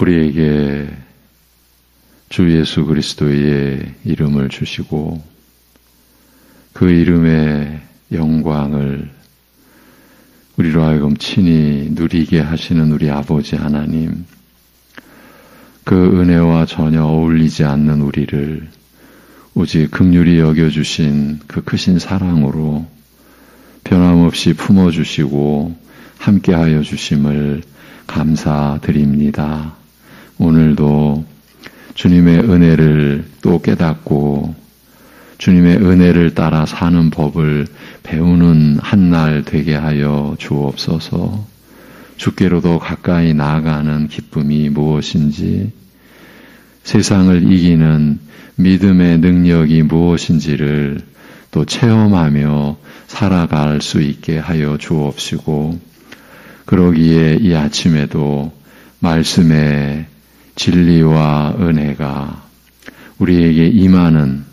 우리에게 주 예수 그리스도의 이름을 주시고 그 이름의 영광을 우리로 하여금 친히 누리게 하시는 우리 아버지 하나님, 그 은혜와 전혀 어울리지 않는 우리를 오직 긍휼히 여겨주신 그 크신 사랑으로 변함없이 품어주시고 함께하여 주심을 감사드립니다. 오늘도 주님의 은혜를 또 깨닫고 주님의 은혜를 따라 사는 법을 배우는 한날 되게 하여 주옵소서. 주께로 더 가까이 나아가는 기쁨이 무엇인지, 세상을 이기는 믿음의 능력이 무엇인지를 또 체험하며 살아갈 수 있게 하여 주옵시고, 그러기에 이 아침에도 말씀의 진리와 은혜가 우리에게 임하는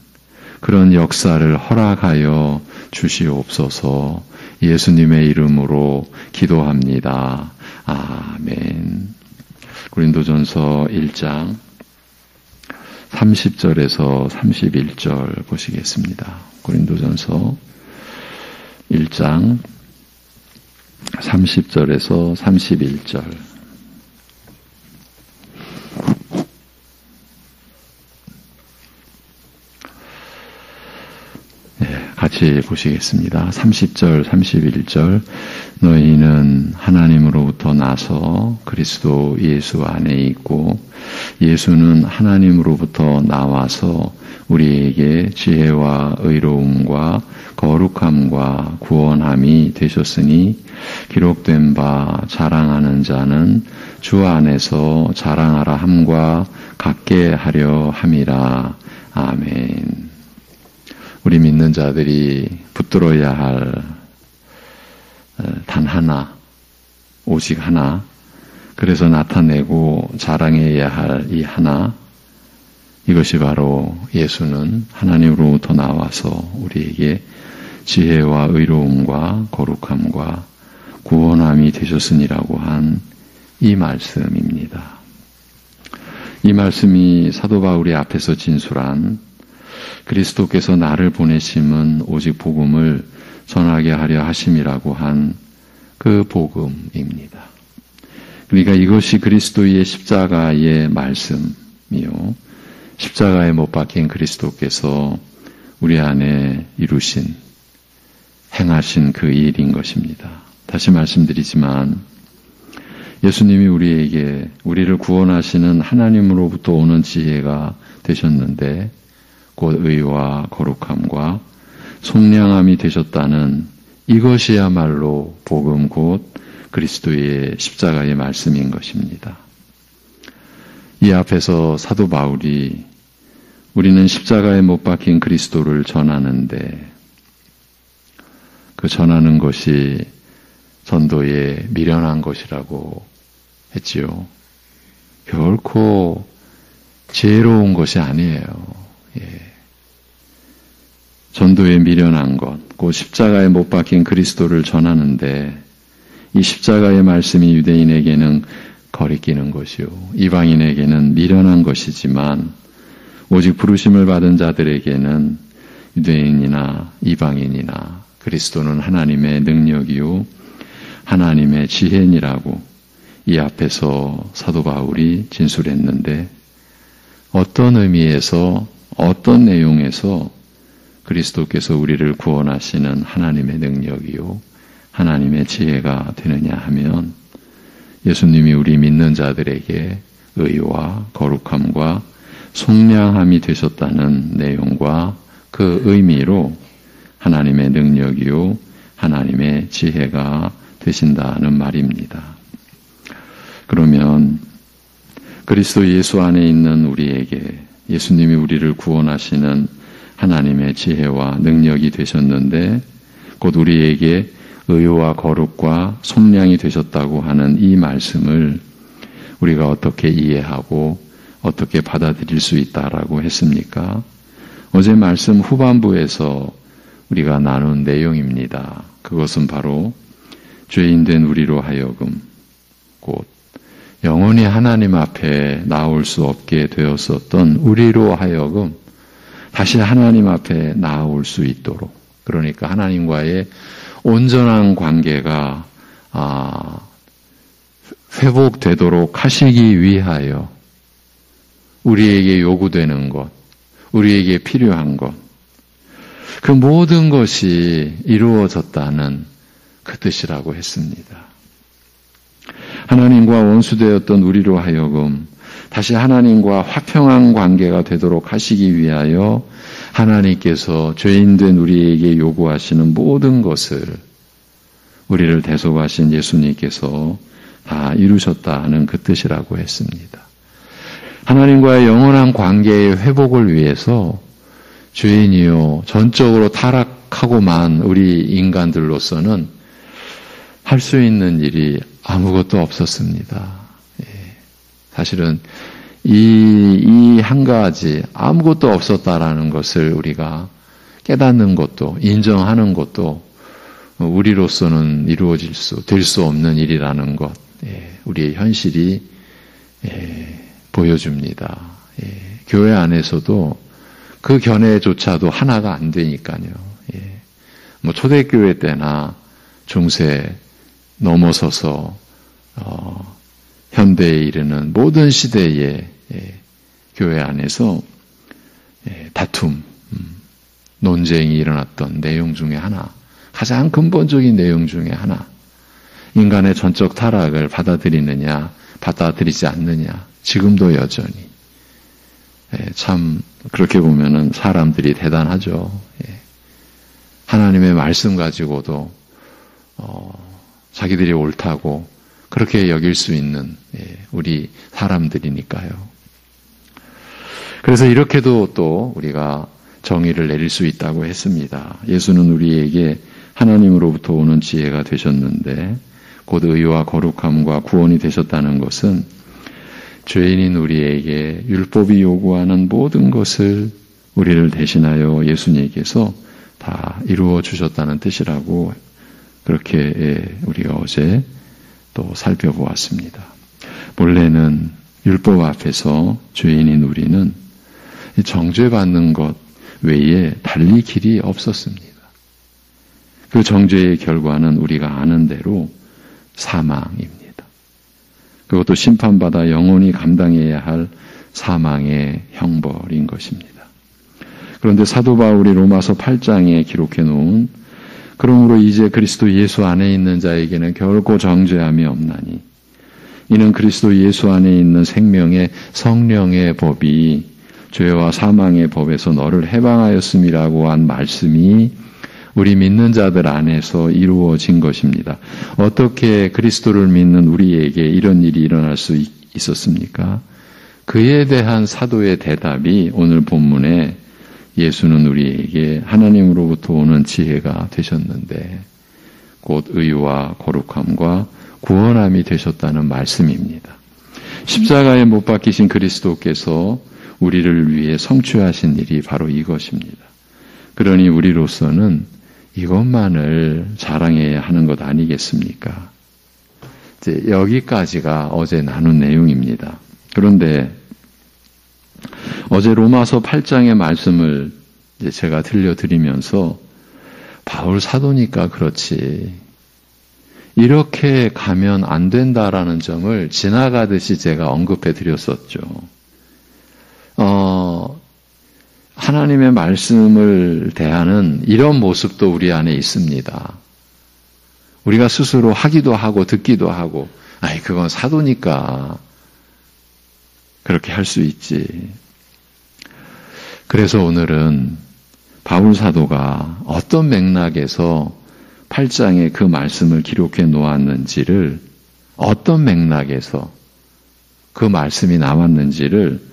그런 역사를 허락하여 주시옵소서. 예수님의 이름으로 기도합니다. 아멘. 고린도전서 1장 30절에서 31절 보시겠습니다. 고린도전서 1장 30절에서 31절. 같이 보시겠습니다. 30절, 31절. 너희는 하나님으로부터 나서 그리스도 예수 안에 있고 예수는 하나님으로부터 나와서 우리에게 지혜와 의로움과 거룩함과 구원함이 되셨으니 기록된 바 자랑하는 자는 주 안에서 자랑하라 함과 같게 하려 함이라. 아멘. 우리 믿는 자들이 붙들어야 할 단 하나, 오직 하나, 그래서 나타내고 자랑해야 할 이 하나, 이것이 바로 예수는 하나님으로부터 나와서 우리에게 지혜와 의로움과 거룩함과 구원함이 되셨으니라고 한 이 말씀입니다. 이 말씀이 사도 바울이 앞에서 진술한 그리스도께서 나를 보내심은 오직 복음을 전하게 하려 하심이라고 한 그 복음입니다. 그러니까 이것이 그리스도의 십자가의 말씀이요, 십자가에 못 박힌 그리스도께서 우리 안에 이루신, 행하신 그 일인 것입니다. 다시 말씀드리지만 예수님이 우리를 구원하시는 하나님으로부터 오는 지혜가 되셨는데 곧 의와 거룩함과 속량함이 되셨다는 이것이야말로 복음 곧 그리스도의 십자가의 말씀인 것입니다. 이 앞에서 사도 바울이 우리는 십자가에 못 박힌 그리스도를 전하는데 그 전하는 것이 전도에 미련한 것이라고 했지요. 결코 지혜로운 것이 아니에요. 전도에 미련한 것, 곧 십자가에 못 박힌 그리스도를 전하는데 이 십자가의 말씀이 유대인에게는 거리끼는 것이요, 이방인에게는 미련한 것이지만 오직 부르심을 받은 자들에게는 유대인이나 이방인이나 그리스도는 하나님의 능력이요 하나님의 지혜니라고 이 앞에서 사도 바울이 진술했는데, 어떤 의미에서 어떤 내용에서 그리스도께서 우리를 구원하시는 하나님의 능력이요 하나님의 지혜가 되느냐 하면 예수님이 우리 믿는 자들에게 의와 거룩함과 속량함이 되셨다는 내용과 그 의미로 하나님의 능력이요 하나님의 지혜가 되신다는 말입니다. 그러면 그리스도 예수 안에 있는 우리에게 예수님이 우리를 구원하시는 하나님의 지혜와 능력이 되셨는데 곧 우리에게 의와 거룩과 속량이 되셨다고 하는 이 말씀을 우리가 어떻게 이해하고 어떻게 받아들일 수 있다라고 했습니까? 어제 말씀 후반부에서 우리가 나눈 내용입니다. 그것은 바로 죄인된 우리로 하여금 곧 영원히 하나님 앞에 나올 수 없게 되었었던 우리로 하여금 다시 하나님 앞에 나올 수 있도록, 그러니까 하나님과의 온전한 관계가 회복되도록 하시기 위하여 우리에게 요구되는 것, 우리에게 필요한 것, 그 모든 것이 이루어졌다는 그 뜻이라고 했습니다. 하나님과 원수되었던 우리로 하여금 다시 하나님과 화평한 관계가 되도록 하시기 위하여 하나님께서 죄인된 우리에게 요구하시는 모든 것을 우리를 대속하신 예수님께서 다 이루셨다 하는 그 뜻이라고 했습니다. 하나님과의 영원한 관계의 회복을 위해서 죄인이요 전적으로 타락하고만 우리 인간들로서는 할 수 있는 일이 아무것도 없었습니다. 사실은 이 한 가지 아무것도 없었다라는 것을 우리가 깨닫는 것도 인정하는 것도 우리로서는 될 수 없는 일이라는 것, 우리의 현실이 보여줍니다. 교회 안에서도 그 견해조차도 하나가 안 되니까요. 뭐 초대교회 때나 중세 넘어서서 현대에 이르는 모든 시대의 교회 안에서 다툼, 논쟁이 일어났던 내용 중에 하나, 가장 근본적인 내용 중에 하나, 인간의 전적 타락을 받아들이느냐, 받아들이지 않느냐, 지금도 여전히. 참 그렇게 보면은 사람들이 대단하죠. 하나님의 말씀 가지고도 자기들이 옳다고 그렇게 여길 수 있는 우리 사람들이니까요. 그래서 이렇게도 또 우리가 정의를 내릴 수 있다고 했습니다. 예수는 우리에게 하나님으로부터 오는 지혜가 되셨는데 곧 의와 거룩함과 구원이 되셨다는 것은 죄인인 우리에게 율법이 요구하는 모든 것을 우리를 대신하여 예수님께서 다 이루어 주셨다는 뜻이라고 그렇게 우리가 어제 또 살펴보았습니다. 본래는 율법 앞에서 죄인인 우리는 정죄받는 것 외에 달리 길이 없었습니다. 그 정죄의 결과는 우리가 아는 대로 사망입니다. 그것도 심판받아 영원히 감당해야 할 사망의 형벌인 것입니다. 그런데 사도 바울이 로마서 8장에 기록해 놓은 그러므로 이제 그리스도 예수 안에 있는 자에게는 결코 정죄함이 없나니 이는 그리스도 예수 안에 있는 생명의 성령의 법이 죄와 사망의 법에서 너를 해방하였음이라고 한 말씀이 우리 믿는 자들 안에서 이루어진 것입니다. 어떻게 그리스도를 믿는 우리에게 이런 일이 일어날 수 있었습니까? 그에 대한 사도의 대답이 오늘 본문에 예수는 우리에게 하나님으로부터 오는 지혜가 되셨는데 곧 의와 거룩함과 구원함이 되셨다는 말씀입니다. 십자가에 못 박히신 그리스도께서 우리를 위해 성취하신 일이 바로 이것입니다. 그러니 우리로서는 이것만을 자랑해야 하는 것 아니겠습니까? 이제 여기까지가 어제 나눈 내용입니다. 그런데 어제 로마서 8장의 말씀을 이제 제가 들려드리면서 바울 사도니까 그렇지 이렇게 가면 안 된다라는 점을 지나가듯이 제가 언급해 드렸었죠. 하나님의 말씀을 대하는 이런 모습도 우리 안에 있습니다. 우리가 스스로 하기도 하고 듣기도 하고 그건 사도니까 그렇게 할 수 있지. 그래서 오늘은 바울 사도가 어떤 맥락에서 8장에 그 말씀을 기록해 놓았는지를 어떤 맥락에서 그 말씀이 나왔는지를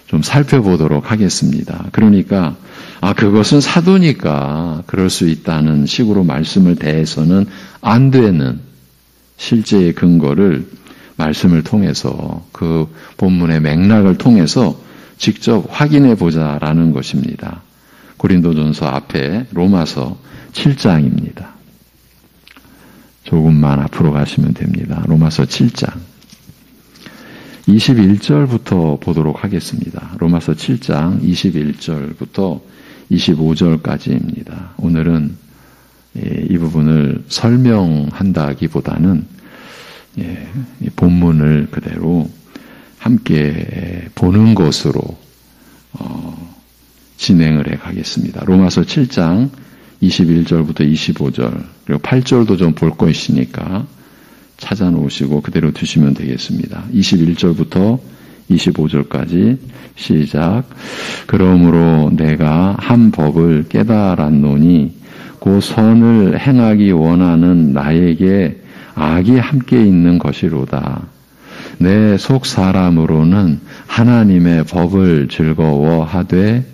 좀 살펴보도록 하겠습니다. 그러니까 그것은 사도니까 그럴 수 있다는 식으로 말씀을 대해서는 안 되는 실제의 근거를 말씀을 통해서 그 본문의 맥락을 통해서 직접 확인해 보자라는 것입니다. 고린도전서 앞에 로마서 7장입니다. 조금만 앞으로 가시면 됩니다. 로마서 7장. 21절부터 보도록 하겠습니다. 로마서 7장 21절부터 25절까지입니다. 오늘은 이 부분을 설명한다기보다는 본문을 그대로 함께 보는 것으로 진행을 해 가겠습니다. 로마서 7장 21절부터 25절 그리고 8절도 좀 볼 것이니까 찾아놓으시고 그대로 두시면 되겠습니다. 21절부터 25절까지 시작. 그러므로 내가 한 법을 깨달았노니 곧 선을 행하기 원하는 나에게 악이 함께 있는 것이로다. 내 속 사람으로는 하나님의 법을 즐거워하되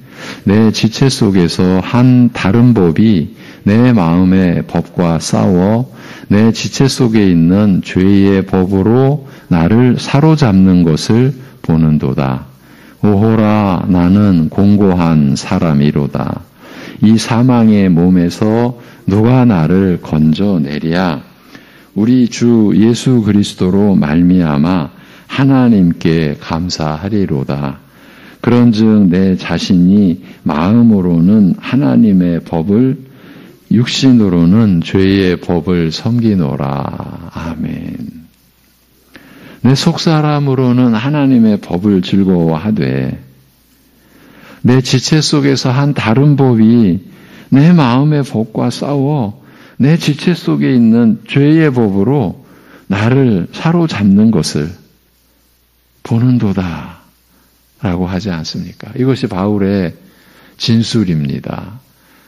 내 지체 속에서 한 다른 법이 내 마음의 법과 싸워 내 지체 속에 있는 죄의 법으로 나를 사로잡는 것을 보는도다. 오호라 나는 공고한 사람이로다. 이 사망의 몸에서 누가 나를 건져내랴. 우리 주 예수 그리스도로 말미암아 하나님께 감사하리로다. 그런즉 내 자신이 마음으로는 하나님의 법을 육신으로는 죄의 법을 섬기노라. 아멘. 내 속사람으로는 하나님의 법을 즐거워하되 내 지체 속에서 한 다른 법이 내 마음의 법과 싸워 내 지체 속에 있는 죄의 법으로 나를 사로잡는 것을 보는도다 라고 하지 않습니까? 이것이 바울의 진술입니다.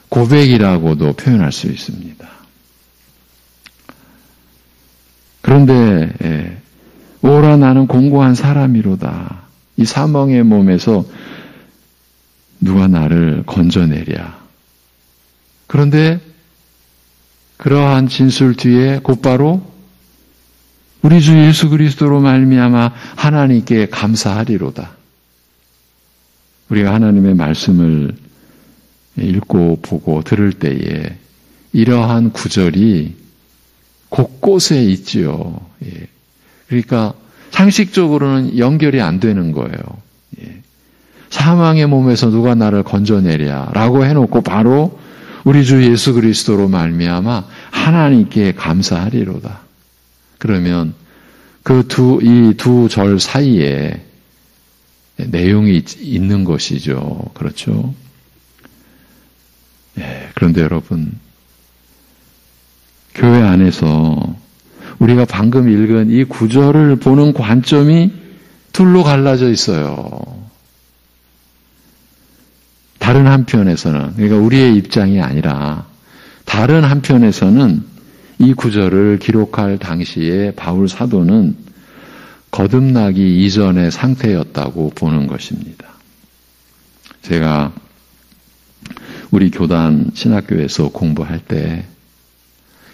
고백이라고도 표현할 수 있습니다. 그런데 오라 나는 공고한 사람이로다. 이 사망의 몸에서 누가 나를 건져내랴. 그런데 그러한 진술 뒤에 곧바로 우리 주 예수 그리스도로 말미암아 하나님께 감사하리로다. 우리가 하나님의 말씀을 읽고 보고 들을 때에 이러한 구절이 곳곳에 있지요. 그러니까 상식적으로는 연결이 안 되는 거예요. 사망의 몸에서 누가 나를 건져내랴 라고 해놓고 바로 우리 주 예수 그리스도로 말미암아 하나님께 감사하리로다. 그러면 이 두 절 사이에 내용이 있는 것이죠. 그렇죠? 그런데 여러분, 교회 안에서 우리가 방금 읽은 이 구절을 보는 관점이 둘로 갈라져 있어요. 다른 한편에서는, 그러니까 우리의 입장이 아니라 다른 한편에서는 이 구절을 기록할 당시에 바울 사도는 거듭나기 이전의 상태였다고 보는 것입니다. 제가 우리 교단 신학교에서 공부할 때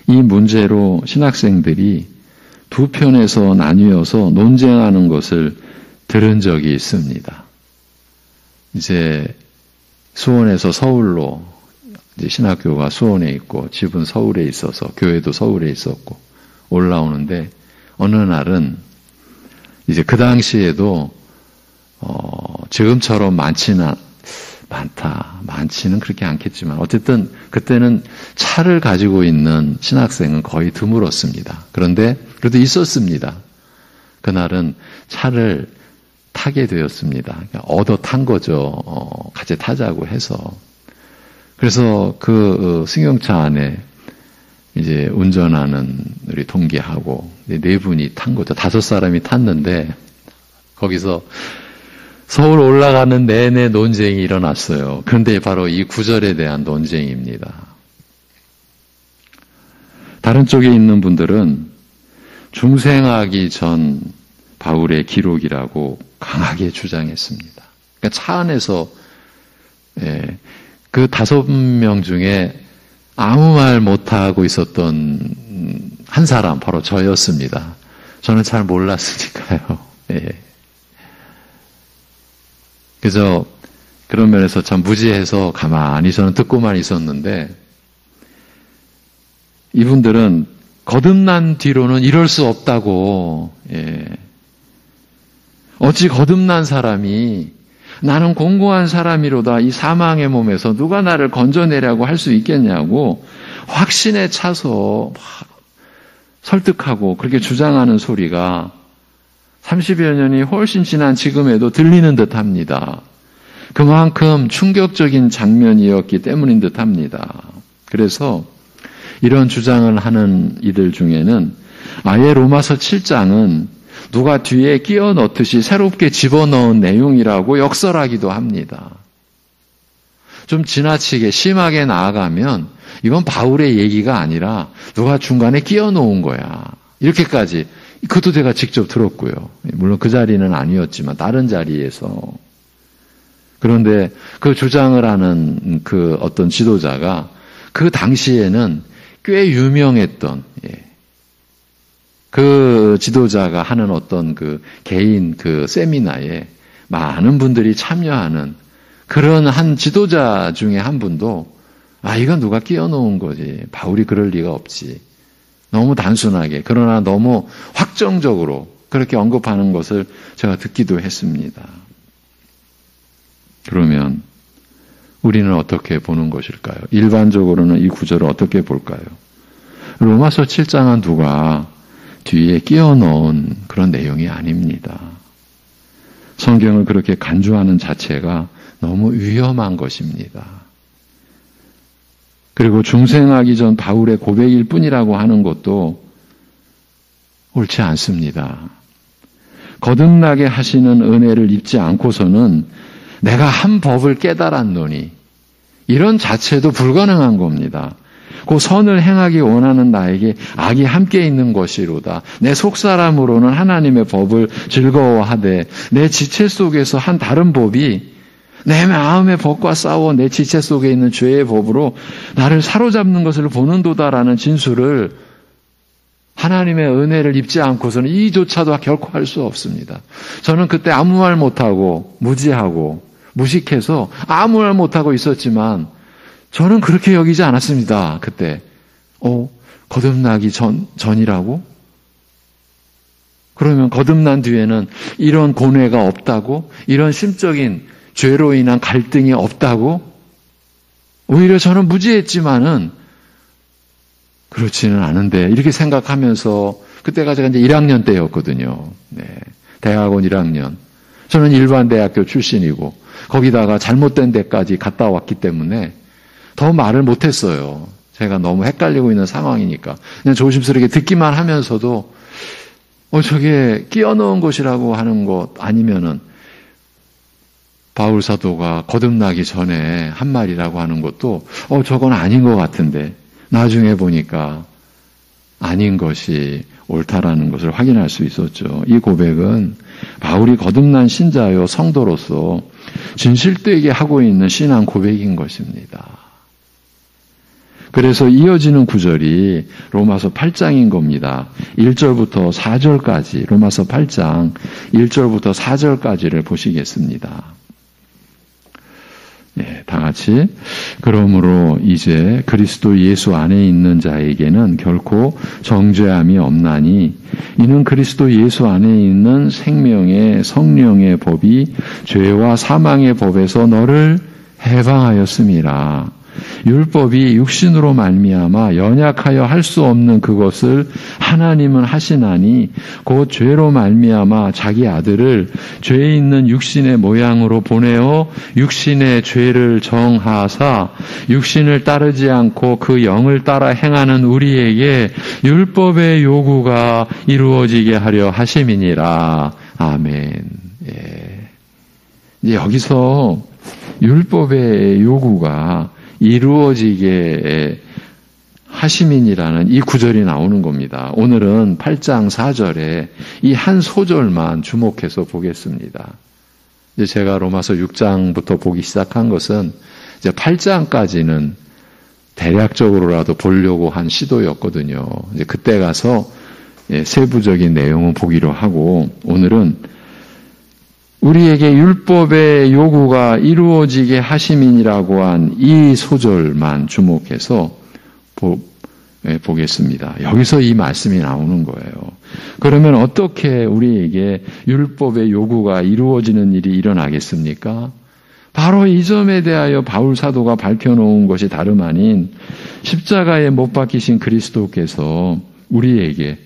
이 문제로 신학생들이 두 편에서 나뉘어서 논쟁하는 것을 들은 적이 있습니다. 이제 수원에서 서울로 이제 신학교가 수원에 있고 집은 서울에 있어서 교회도 서울에 있었고 올라오는데 어느 날은 이제 그 당시에도 지금처럼 많지는 그렇게 않겠지만 어쨌든 그때는 차를 가지고 있는 신학생은 거의 드물었습니다. 그런데 그래도 있었습니다. 그날은 차를 타게 되었습니다. 그러니까 얻어 탄 거죠. 같이 타자고 해서. 그래서 그 승용차 안에 이제 운전하는 우리 동기하고 네 분이 탄 거죠. 5사람이 탔는데 거기서 서울 올라가는 내내 논쟁이 일어났어요. 그런데 바로 이 구절에 대한 논쟁입니다. 다른 쪽에 있는 분들은 중생하기 전 바울의 기록이라고 강하게 주장했습니다. 그러니까 차 안에서 그 5명 중에 아무 말 못하고 있었던 한 사람, 바로 저였습니다. 저는 잘 몰랐으니까요. 그래서 그런 면에서 참 무지해서 가만히 저는 듣고만 있었는데 이분들은 거듭난 뒤로는 이럴 수 없다고 어찌 거듭난 사람이 나는 공고한 사람이로다 이 사망의 몸에서 누가 나를 건져내려고 할 수 있겠냐고 확신에 차서 설득하고 그렇게 주장하는 소리가 30여 년이 훨씬 지난 지금에도 들리는 듯합니다. 그만큼 충격적인 장면이었기 때문인 듯합니다. 그래서 이런 주장을 하는 이들 중에는 아예 로마서 7장은 누가 뒤에 끼워 넣듯이 새롭게 집어넣은 내용이라고 역설하기도 합니다. 좀 지나치게 심하게 나아가면 이건 바울의 얘기가 아니라 누가 중간에 끼워 놓은 거야. 이렇게까지 그것도 제가 직접 들었고요. 물론 그 자리는 아니었지만 다른 자리에서. 그런데 그 주장을 하는 그 어떤 지도자가 그 당시에는 꽤 유명했던 그 지도자가 하는 어떤 그 개인 그 세미나에 많은 분들이 참여하는 그런 한 지도자 중에 한 분도 이건 누가 끼워 놓은 거지. 바울이 그럴 리가 없지. 너무 단순하게 그러나 너무 확정적으로 그렇게 언급하는 것을 제가 듣기도 했습니다. 그러면 우리는 어떻게 보는 것일까요? 일반적으로는 이 구절을 어떻게 볼까요? 로마서 7장은 누가 뒤에 끼워 넣은 그런 내용이 아닙니다. 성경을 그렇게 간주하는 자체가 너무 위험한 것입니다. 그리고 중생하기 전 바울의 고백일 뿐이라고 하는 것도 옳지 않습니다. 거듭나게 하시는 은혜를 입지 않고서는 내가 한 법을 깨달았노니 이런 자체도 불가능한 겁니다. 그 선을 행하기 원하는 나에게 악이 함께 있는 것이로다. 내 속사람으로는 하나님의 법을 즐거워하되 내 지체 속에서 한 다른 법이 내 마음의 법과 싸워 내 지체 속에 있는 죄의 법으로 나를 사로잡는 것을 보는도다라는 진술을 하나님의 은혜를 입지 않고서는 이조차도 결코 할 수 없습니다. 저는 그때 아무 말 못하고 무지하고 무식해서 아무 말 못하고 있었지만 저는 그렇게 여기지 않았습니다. 그때 거듭나기 전이라고? 그러면 거듭난 뒤에는 이런 고뇌가 없다고? 이런 심적인 죄로 인한 갈등이 없다고? 오히려 저는 무지했지만은 그렇지는 않은데 이렇게 생각하면서 그때가 제가 이제 1학년 때였거든요. 네, 대학원 1학년. 저는 일반 대학교 출신이고 거기다가 잘못된 데까지 갔다 왔기 때문에 더 말을 못했어요. 제가 너무 헷갈리고 있는 상황이니까. 그냥 조심스럽게 듣기만 하면서도 저게 끼워 넣은 것이라고 하는 것 아니면은 바울 사도가 거듭나기 전에 한 말이라고 하는 것도 저건 아닌 것 같은데 나중에 보니까 아닌 것이 옳다라는 것을 확인할 수 있었죠. 이 고백은 바울이 거듭난 신자요 성도로서 진실되게 하고 있는 신앙 고백인 것입니다. 그래서 이어지는 구절이 로마서 8장인 겁니다. 1절부터 4절까지 로마서 8장 1절부터 4절까지를 보시겠습니다. 네, 다 같이 그러므로 이제 그리스도 예수 안에 있는 자에게는 결코 정죄함이 없나니 이는 그리스도 예수 안에 있는 생명의 성령의 법이 죄와 사망의 법에서 너를 해방하였음이라. 율법이 육신으로 말미암아 연약하여 할 수 없는 그것을 하나님은 하시나니 곧 죄로 말미암아 자기 아들을 죄 있는 육신의 모양으로 보내어 육신의 죄를 정하사 육신을 따르지 않고 그 영을 따라 행하는 우리에게 율법의 요구가 이루어지게 하려 하심이니라. 아멘. 예. 이제 여기서 율법의 요구가 이루어지게 하심이니라는 이 구절이 나오는 겁니다. 오늘은 8장 4절에 이 한 소절만 주목해서 보겠습니다. 이제 제가 로마서 6장부터 보기 시작한 것은 이제 8장까지는 대략적으로라도 보려고 한 시도였거든요. 이제 그때 가서 세부적인 내용은 보기로 하고 오늘은 우리에게 율법의 요구가 이루어지게 하심이니라고 한 이 소절만 주목해서 보겠습니다. 여기서 이 말씀이 나오는 거예요. 그러면 어떻게 우리에게 율법의 요구가 이루어지는 일이 일어나겠습니까? 바로 이 점에 대하여 바울 사도가 밝혀놓은 것이 다름 아닌 십자가에 못 박히신 그리스도께서 우리에게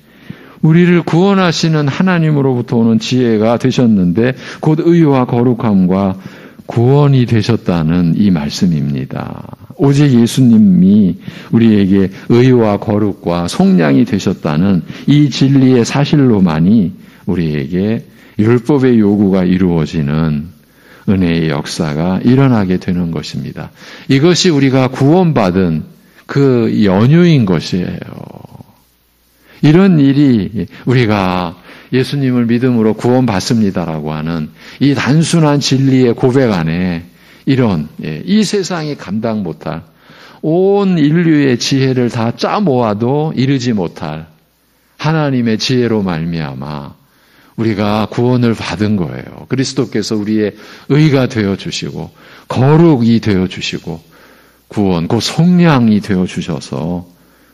우리를 구원하시는 하나님으로부터 오는 지혜가 되셨는데 곧 의와 거룩함과 구원이 되셨다는 이 말씀입니다. 오직 예수님이 우리에게 의와 거룩과 속량이 되셨다는 이 진리의 사실로만이 우리에게 율법의 요구가 이루어지는 은혜의 역사가 일어나게 되는 것입니다. 이것이 우리가 구원받은 그 연유인 것이에요. 이런 일이 우리가 예수님을 믿음으로 구원받습니다라고 하는 이 단순한 진리의 고백 안에 이런 이 세상이 감당 못할 온 인류의 지혜를 다 짜 모아도 이르지 못할 하나님의 지혜로 말미암아 우리가 구원을 받은 거예요. 그리스도께서 우리의 의가 되어 주시고 거룩이 되어 주시고 구원, 그 속량이 되어 주셔서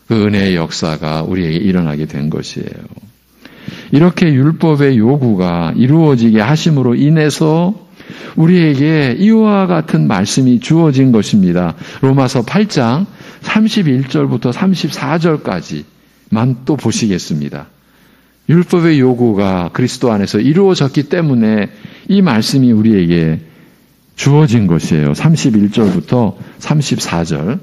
그 은혜의 역사가 우리에게 일어나게 된 것이에요. 이렇게 율법의 요구가 이루어지게 하심으로 인해서 우리에게 이와 같은 말씀이 주어진 것입니다. 로마서 8장 31절부터 34절까지만 또 보시겠습니다. 율법의 요구가 그리스도 안에서 이루어졌기 때문에 이 말씀이 우리에게 주어진 것이에요. 31절부터 34절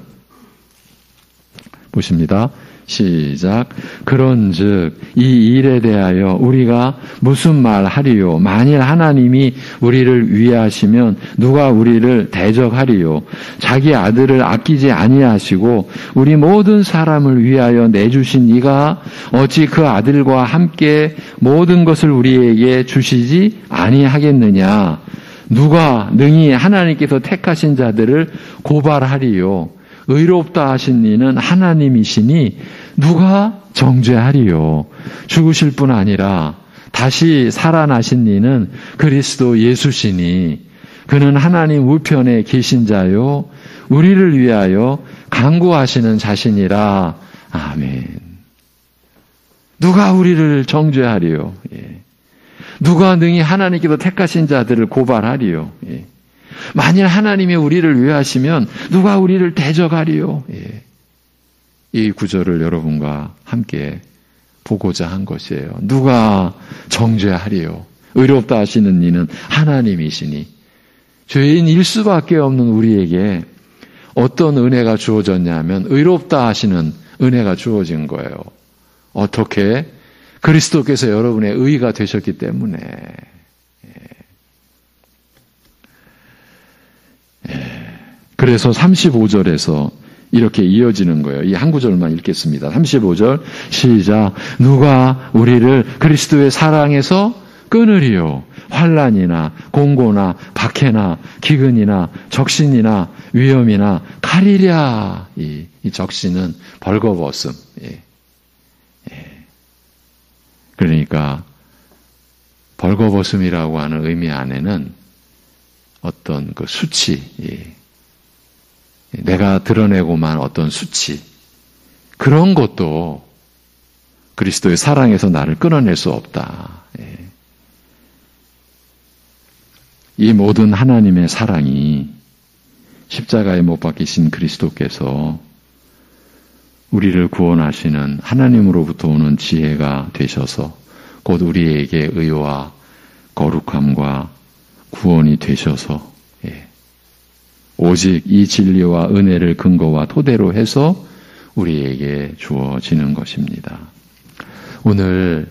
보십니다. 시작. 그런즉 이 일에 대하여 우리가 무슨 말 하리요? 만일 하나님이 우리를 위하시면 누가 우리를 대적하리요? 자기 아들을 아끼지 아니하시고 우리 모든 사람을 위하여 내주신 이가 어찌 그 아들과 함께 모든 것을 우리에게 주시지 아니하겠느냐? 누가 능히 하나님께서 택하신 자들을 고발하리요? 의롭다 하신 이는 하나님이시니 누가 정죄하리요? 죽으실 뿐 아니라 다시 살아나신 이는 그리스도 예수시니 그는 하나님 우편에 계신 자요 우리를 위하여 간구하시는 자신이라. 아멘. 누가 우리를 정죄하리요? 누가 능히 하나님께서 택하신 자들을 고발하리요? 만일 하나님이 우리를 위하시면 누가 우리를 대적하리요? 이 구절을 여러분과 함께 보고자 한 것이에요. 누가 정죄하리요? 의롭다 하시는 이는 하나님이시니 죄인일 수밖에 없는 우리에게 어떤 은혜가 주어졌냐면 의롭다 하시는 은혜가 주어진 거예요. 어떻게? 그리스도께서 여러분의 의가 되셨기 때문에. 그래서 35절에서 이렇게 이어지는 거예요. 이 한 구절만 읽겠습니다. 35절 시작. 누가 우리를 그리스도의 사랑에서 끊으리요? 환난이나 공고나 박해나 기근이나 적신이나 위험이나 칼이랴. 이 적신은 벌거벗음. 그러니까 벌거벗음이라고 하는 의미 안에는 어떤 그 수치, 내가 드러내고만 어떤 수치, 그런 것도 그리스도의 사랑에서 나를 끊어낼 수 없다. 이 모든 하나님의 사랑이 십자가에 못 박히신 그리스도께서 우리를 구원하시는 하나님으로부터 오는 지혜가 되셔서 곧 우리에게 의와 거룩함과 구원이 되셔서 오직 이 진리와 은혜를 근거와 토대로 해서 우리에게 주어지는 것입니다. 오늘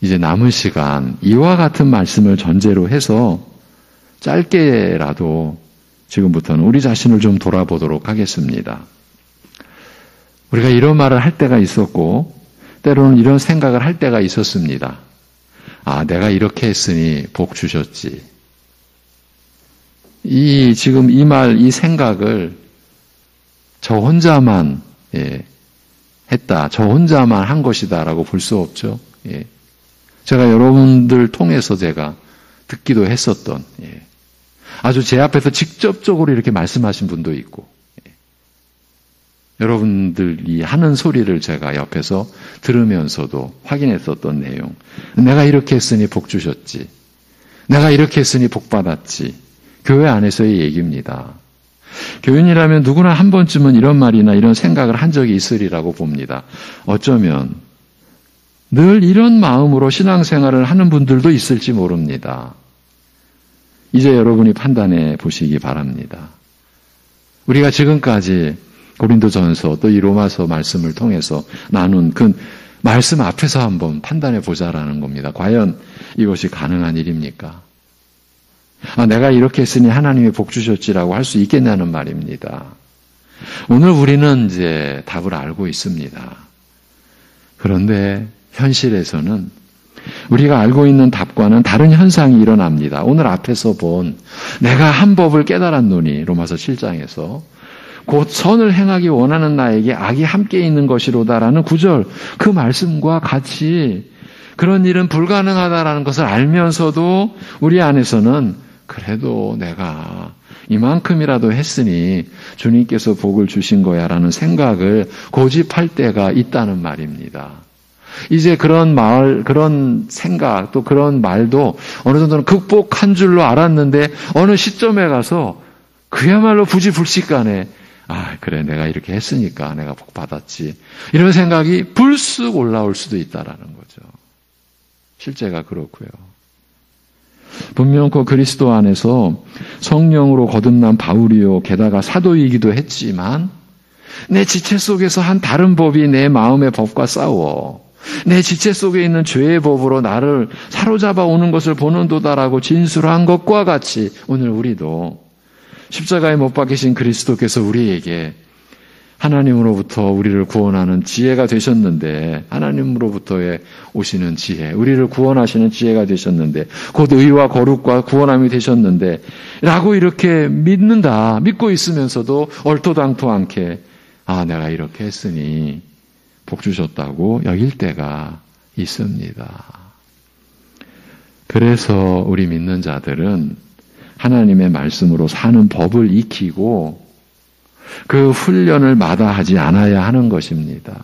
이제 남은 시간 이와 같은 말씀을 전제로 해서 짧게라도 지금부터는 우리 자신을 좀 돌아보도록 하겠습니다. 우리가 이런 말을 할 때가 있었고 때로는 이런 생각을 할 때가 있었습니다. 아, 내가 이렇게 했으니 복 주셨지. 지금 이 말, 이 생각을 저 혼자만 했다. 저 혼자만 한 것이다라고 볼 수 없죠. 제가 여러분들 통해서 제가 듣기도 했었던 아주 제 앞에서 직접적으로 이렇게 말씀하신 분도 있고 여러분들이 하는 소리를 제가 옆에서 들으면서도 확인했었던 내용. 내가 이렇게 했으니 복 주셨지. 내가 이렇게 했으니 복 받았지. 교회 안에서의 얘기입니다. 교인이라면 누구나 한 번쯤은 이런 말이나 이런 생각을 한 적이 있으리라고 봅니다. 어쩌면 늘 이런 마음으로 신앙생활을 하는 분들도 있을지 모릅니다. 이제 여러분이 판단해 보시기 바랍니다. 우리가 지금까지 고린도전서 또 이 로마서 말씀을 통해서 나눈 그 말씀 앞에서 한번 판단해 보자라는 겁니다. 과연 이것이 가능한 일입니까? 내가 이렇게 했으니 하나님이 복 주셨지라고 할 수 있겠냐는 말입니다. 오늘 우리는 이제 답을 알고 있습니다. 그런데 현실에서는 우리가 알고 있는 답과는 다른 현상이 일어납니다. 오늘 앞에서 본 내가 한 법을 깨달았노니 로마서 7장에서 곧 선을 행하기 원하는 나에게 악이 함께 있는 것이로다라는 구절, 그 말씀과 같이 그런 일은 불가능하다라는 것을 알면서도 우리 안에서는 그래도 내가 이만큼이라도 했으니 주님께서 복을 주신 거야라는 생각을 고집할 때가 있다는 말입니다. 이제 그런 생각 또 그런 말도 어느 정도는 극복한 줄로 알았는데 어느 시점에 가서 그야말로 부지불식간에 그래 내가 이렇게 했으니까 내가 복 받았지 이런 생각이 불쑥 올라올 수도 있다라는 거죠. 실제가 그렇고요. 분명코 그리스도 안에서 성령으로 거듭난 바울이요 게다가 사도이기도 했지만 내 지체 속에서 한 다른 법이 내 마음의 법과 싸워 내 지체 속에 있는 죄의 법으로 나를 사로잡아 오는 것을 보는도다라고 진술한 것과 같이 오늘 우리도 십자가에 못 박히신 그리스도께서 우리에게 하나님으로부터 우리를 구원하는 지혜가 되셨는데 하나님으로부터의 오시는 지혜, 우리를 구원하시는 지혜가 되셨는데 곧 의와 거룩과 구원함이 되셨는데 라고 이렇게 믿고 있으면서도 얼토당토 않게 내가 이렇게 했으니 복 주셨다고 여길 때가 있습니다. 그래서 우리 믿는 자들은 하나님의 말씀으로 사는 법을 익히고 그 훈련을 마다하지 않아야 하는 것입니다.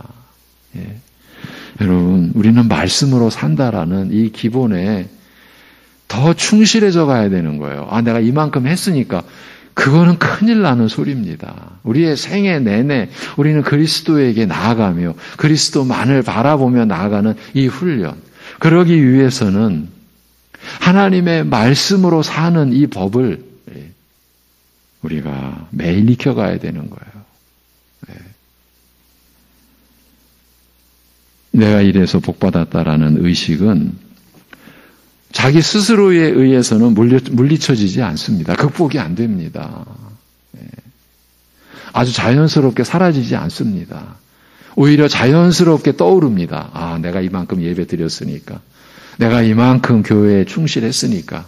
예. 여러분, 우리는 말씀으로 산다라는 이 기본에 더 충실해져 가야 되는 거예요. 내가 이만큼 했으니까 그거는 큰일 나는 소리입니다. 우리의 생애 내내 우리는 그리스도에게 나아가며 그리스도만을 바라보며 나아가는 이 훈련. 그러기 위해서는 하나님의 말씀으로 사는 이 법을 우리가 매일 익혀가야 되는 거예요. 내가 이래서 복받았다라는 의식은 자기 스스로에 의해서는 물리쳐지지 않습니다. 극복이 안 됩니다. 아주 자연스럽게 사라지지 않습니다. 오히려 자연스럽게 떠오릅니다. 내가 이만큼 예배 드렸으니까. 내가 이만큼 교회에 충실했으니까.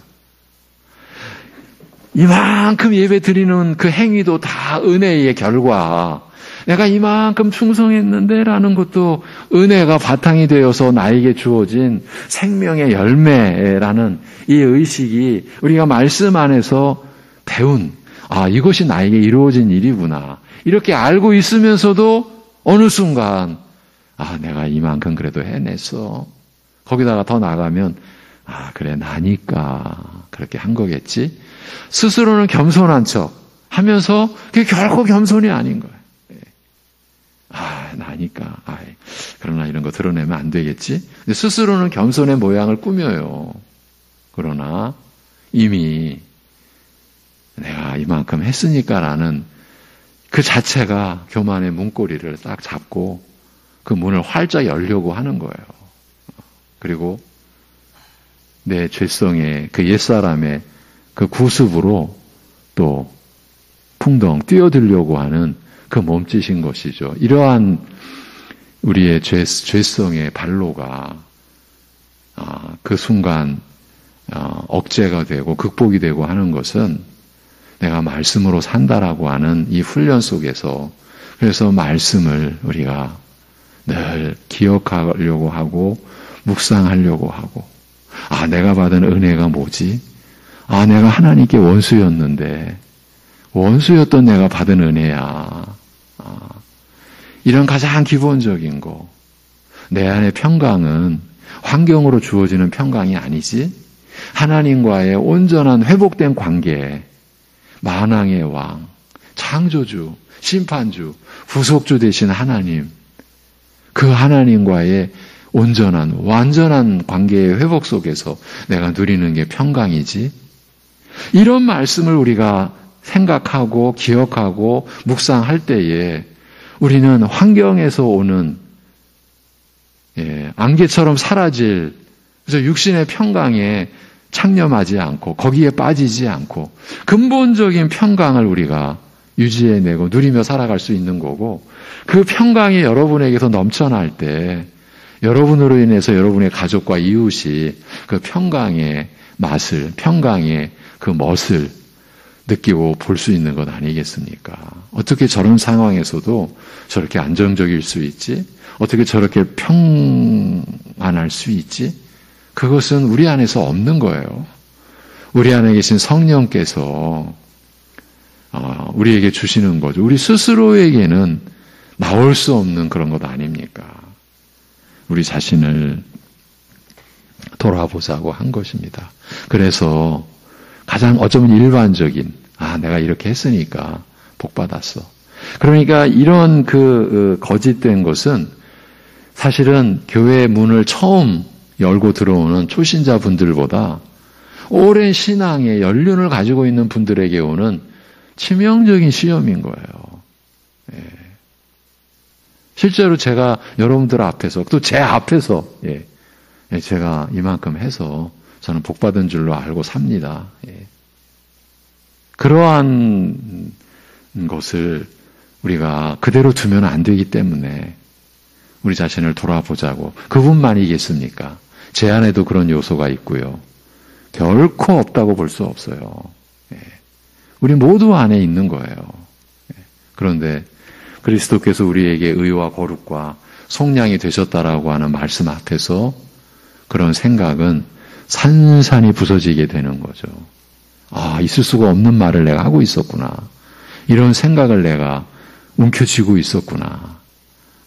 이만큼 예배 드리는 그 행위도 다 은혜의 결과. 내가 이만큼 충성했는데 라는 것도 은혜가 바탕이 되어서 나에게 주어진 생명의 열매라는 이 의식이 우리가 말씀 안에서 배운 이것이 나에게 이루어진 일이구나. 이렇게 알고 있으면서도 어느 순간 내가 이만큼 그래도 해냈어. 거기다가 더 나가면 그래 나니까 그렇게 한 거겠지. 스스로는 겸손한 척 하면서 그게 결코 겸손이 아닌 거예요. 나니까. 그러나 이런 거 드러내면 안 되겠지. 근데 스스로는 겸손의 모양을 꾸며요. 그러나 이미 내가 이만큼 했으니까라는 그 자체가 교만의 문고리를 딱 잡고 그 문을 활짝 열려고 하는 거예요. 그리고 내 죄성의 그 옛사람의 그 구습으로 또 풍덩 뛰어들려고 하는 그 몸짓인 것이죠. 이러한 우리의 죄성의 발로가 그 순간 억제가 되고 극복이 되고 하는 것은 내가 말씀으로 산다라고 하는 이 훈련 속에서 그래서 말씀을 우리가 늘 기억하려고 하고 묵상하려고 하고 내가 받은 은혜가 뭐지? 내가 하나님께 원수였는데 원수였던 내가 받은 은혜야. 이런 가장 기본적인 거. 내 안의 평강은 환경으로 주어지는 평강이 아니지 하나님과의 온전한 회복된 관계, 만왕의 왕, 창조주, 심판주, 구속주 되신 하나님, 그 하나님과의 온전한, 완전한 관계의 회복 속에서 내가 누리는 게 평강이지. 이런 말씀을 우리가 생각하고 기억하고 묵상할 때에 우리는 환경에서 오는 안개처럼 사라질 그래서 육신의 평강에 창념하지 않고 거기에 빠지지 않고 근본적인 평강을 우리가 유지해내고 누리며 살아갈 수 있는 거고 그 평강이 여러분에게서 넘쳐날 때 여러분으로 인해서 여러분의 가족과 이웃이 그 평강의 맛을, 평강의 그 멋을 느끼고 볼 수 있는 것 아니겠습니까? 어떻게 저런 상황에서도 저렇게 안정적일 수 있지? 어떻게 저렇게 평안할 수 있지? 그것은 우리 안에서 없는 거예요. 우리 안에 계신 성령께서 우리에게 주시는 거죠. 우리 스스로에게는 나올 수 없는 그런 것 아닙니까? 우리 자신을 돌아보자고 한 것입니다. 그래서 가장 어쩌면 일반적인 내가 이렇게 했으니까 복 받았어. 그러니까 이런 거짓된 것은 사실은 교회 문을 처음 열고 들어오는 초신자분들보다 오랜 신앙의 연륜을 가지고 있는 분들에게 오는 치명적인 시험인 거예요. 실제로 제가 여러분들 앞에서 또 제 앞에서 제가 이만큼 해서 저는 복받은 줄로 알고 삽니다. 그러한 것을 우리가 그대로 두면 안 되기 때문에 우리 자신을 돌아보자고. 그분만이겠습니까? 제 안에도 그런 요소가 있고요. 결코 없다고 볼 수 없어요. 우리 모두 안에 있는 거예요. 그런데 그리스도께서 우리에게 의와 거룩과 속량이 되셨다라고 하는 말씀 앞에서 그런 생각은 산산이 부서지게 되는 거죠. 있을 수가 없는 말을 내가 하고 있었구나. 이런 생각을 내가 움켜쥐고 있었구나.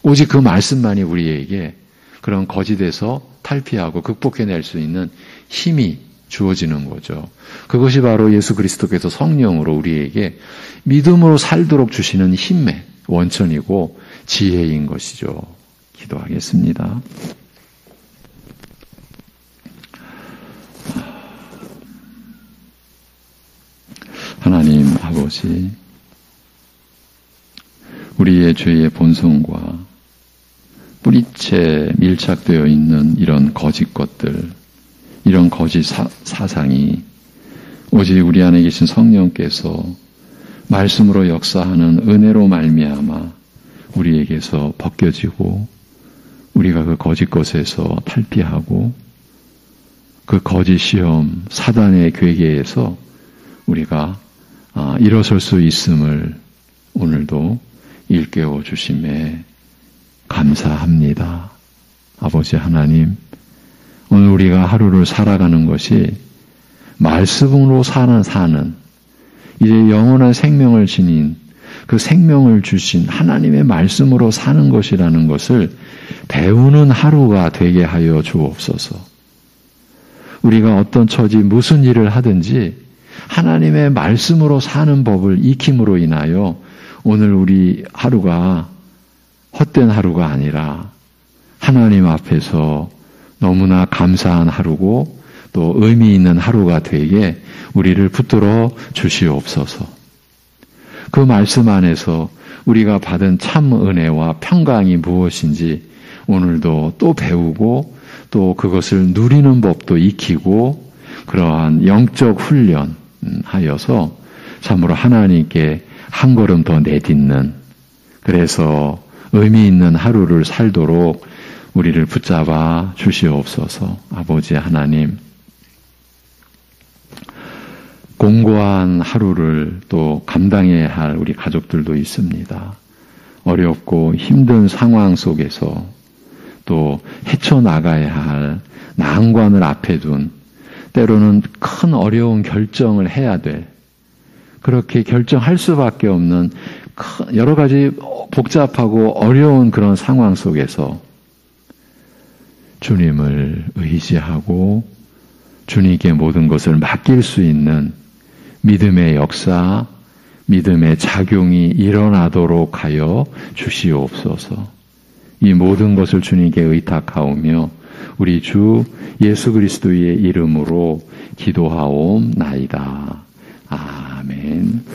오직 그 말씀만이 우리에게 그런 거짓에서 탈피하고 극복해낼 수 있는 힘이 주어지는 거죠. 그것이 바로 예수 그리스도께서 성령으로 우리에게 믿음으로 살도록 주시는 힘의 원천이고 지혜인 것이죠. 기도하겠습니다. 하나님 아버지, 우리의 죄의 본성과 뿌리채 밀착되어 있는 이런 거짓 것들, 이런 거짓 사상이 오직 우리 안에 계신 성령께서 말씀으로 역사하는 은혜로 말미암아 우리에게서 벗겨지고 우리가 그 거짓 것에서 탈피하고 그 거짓 시험, 사단의 괴계에서 우리가 일어설 수 있음을 오늘도 일깨워 주심에 감사합니다. 아버지 하나님, 오늘 우리가 하루를 살아가는 것이 말씀으로 사는 이제 영원한 생명을 지닌 그 생명을 주신 하나님의 말씀으로 사는 것이라는 것을 배우는 하루가 되게 하여 주옵소서. 우리가 어떤 처지 무슨 일을 하든지 하나님의 말씀으로 사는 법을 익힘으로 인하여 오늘 우리 하루가 헛된 하루가 아니라 하나님 앞에서 너무나 감사한 하루고 또 의미 있는 하루가 되게 우리를 붙들어 주시옵소서. 그 말씀 안에서 우리가 받은 참 은혜와 평강이 무엇인지 오늘도 또 배우고 또 그것을 누리는 법도 익히고 그러한 영적 훈련 하여서 참으로 하나님께 한 걸음 더 내딛는 그래서 의미 있는 하루를 살도록 우리를 붙잡아 주시옵소서. 아버지 하나님, 공고한 하루를 또 감당해야 할 우리 가족들도 있습니다. 어렵고 힘든 상황 속에서 또 헤쳐나가야 할 난관을 앞에 둔 때로는 큰 어려운 결정을 해야 될 그렇게 결정할 수밖에 없는 여러 가지 복잡하고 어려운 그런 상황 속에서 주님을 의지하고 주님께 모든 것을 맡길 수 있는 믿음의 역사, 믿음의 작용이 일어나도록 하여 주시옵소서. 이 모든 것을 주님께 의탁하오며 우리 주 예수 그리스도의 이름으로 기도하옵나이다. 아멘.